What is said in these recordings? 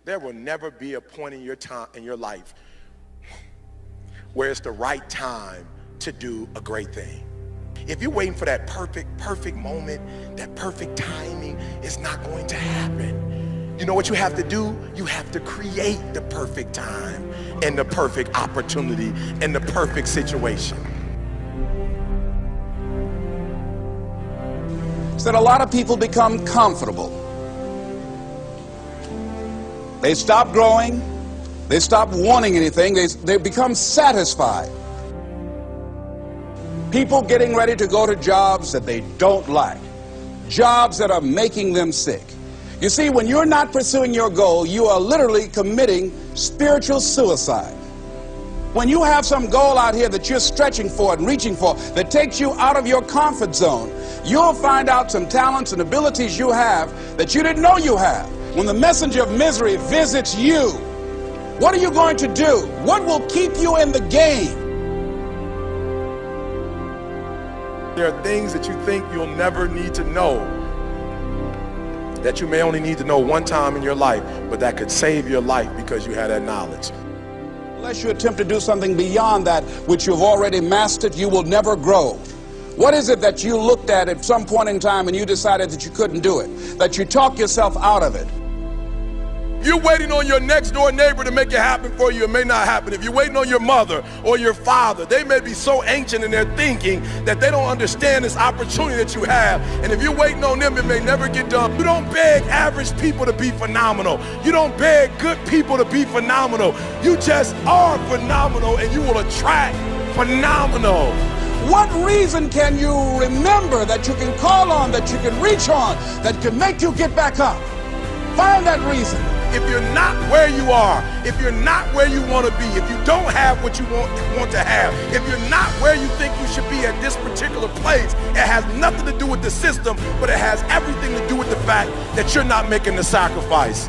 There will never be a point in your time in your life where it's the right time to do a great thing. If you're waiting for that perfect moment, that perfect timing, it's not going to happen. You know what you have to do? You have to create the perfect time and the perfect opportunity and the perfect situation. So that a lot of people become comfortable. They stop growing. They stop wanting anything. They become satisfied. People getting ready to go to jobs that they don't like. Jobs that are making them sick. You see, when you're not pursuing your goal, you are literally committing spiritual suicide. When you have some goal out here that you're stretching for and reaching for that takes you out of your comfort zone, you'll find out some talents and abilities you have that you didn't know you have. When the messenger of misery visits you, what are you going to do? What will keep you in the game? There are things that you think you'll never need to know, that you may only need to know one time in your life, but that could save your life because you had that knowledge. Unless you attempt to do something beyond that which you've already mastered, you will never grow. What is it that you looked at some point in time and you decided that you couldn't do it, that you talked yourself out of it? You're waiting on your next door neighbor to make it happen for you, it may not happen. If you're waiting on your mother or your father, they may be so ancient in their thinking that they don't understand this opportunity that you have. And if you're waiting on them, it may never get done. You don't beg average people to be phenomenal. You don't beg good people to be phenomenal. You just are phenomenal and you will attract phenomenal. What reason can you remember that you can call on, that you can reach on, that can make you get back up? Find that reason. If you're not where you are, if you're not where you want to be, if you don't have what you want to have, if you're not where you think you should be at this particular place, it has nothing to do with the system, but it has everything to do with the fact that you're not making the sacrifice.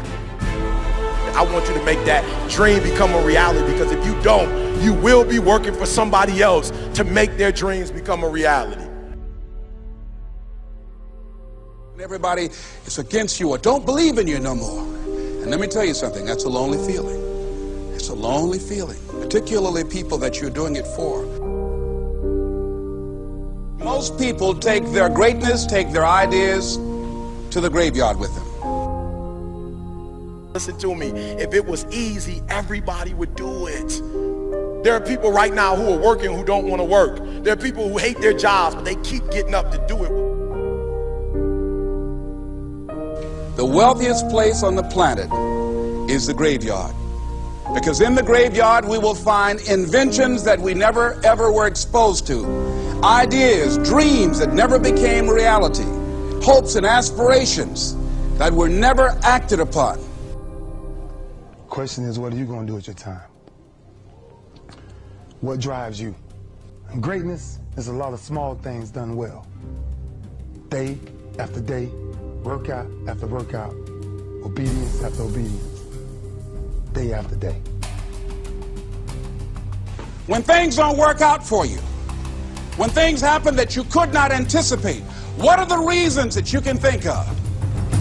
I want you to make that dream become a reality, because if you don't, you will be working for somebody else to make their dreams become a reality. Everybody is against you or don't believe in you no more. And let me tell you something, that's a lonely feeling. It's a lonely feeling, particularly people that you're doing it for. Most people take their greatness, take their ideas to the graveyard with them. Listen to me, if it was easy, everybody would do it. There are people right now who are working who don't want to work. There are people who hate their jobs, but they keep getting up to do it. The wealthiest place on the planet is the graveyard. Because in the graveyard we will find inventions that we never ever were exposed to. Ideas, dreams that never became reality. Hopes and aspirations that were never acted upon. The question is, what are you going to do with your time? What drives you? And greatness is a lot of small things done well. Day after day, workout after workout, obedience after obedience, day after day. When things don't work out for you, when things happen that you could not anticipate, what are the reasons that you can think of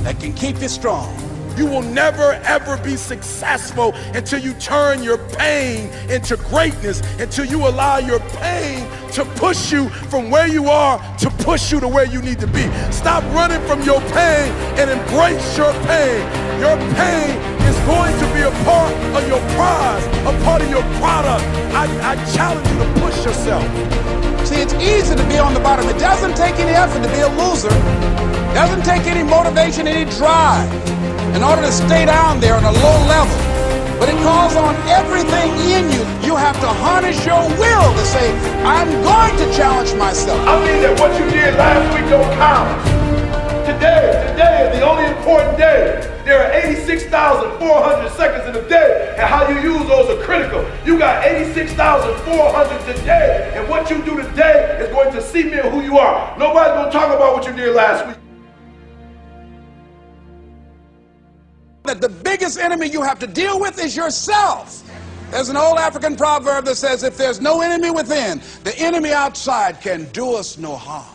that can keep you strong? You will never ever be successful until you turn your pain into greatness, until you allow your pain to push you from where you are to push you to where you need to be. Stop running from your pain and embrace your pain. Your pain is going to be a part of your prize, a part of your product. I challenge you to push yourself. See, it's easy to be on the bottom. It doesn't take any effort to be a loser. It doesn't take any motivation, any drive in order to stay down there on a low level. But it calls on everything in you. You have to harness your will to say, I'm going to challenge myself. I mean that what you did last week don't count. Today is the only important day. There are 86,400 seconds in a day, and how you use those are critical. You got 86,400 today, and what you do today is going to cement who you are. Nobody's going to talk about what you did last week. That the biggest enemy you have to deal with is yourself. There's an old African proverb that says, if there's no enemy within, the enemy outside can do us no harm.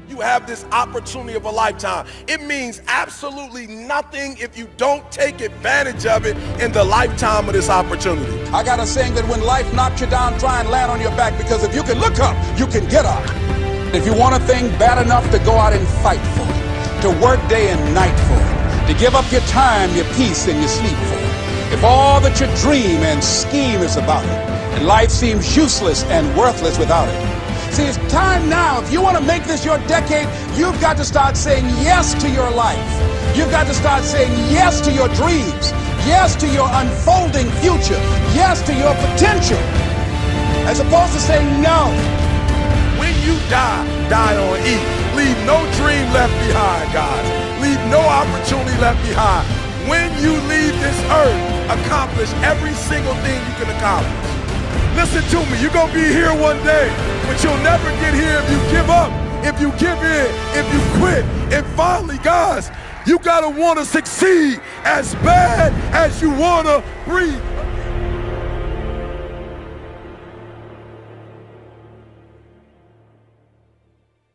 You you have this opportunity of a lifetime. It means absolutely nothing if you don't take advantage of it in the lifetime of this opportunity. I got a saying that when life knocks you down, try and land on your back, because if you can look up, you can get up. If you want a thing bad enough to go out and fight for it, to work day and night for it, to give up your time, your peace, and your sleep for it, if all that you dream and scheme is about it, and life seems useless and worthless without it. See, it's time now. If you want to make this your decade, you've got to start saying yes to your life. You've got to start saying yes to your dreams, yes to your unfolding future, yes to your potential, as opposed to saying no. When you die, die on E. Leave no dream left behind, guys. Leave no opportunity left behind. When you leave this earth, accomplish every single thing you can accomplish. Listen to me, you're going to be here one day, but you'll never get here if you give up, if you give in, if you quit. And finally, guys, you got to want to succeed as bad as you want to breathe.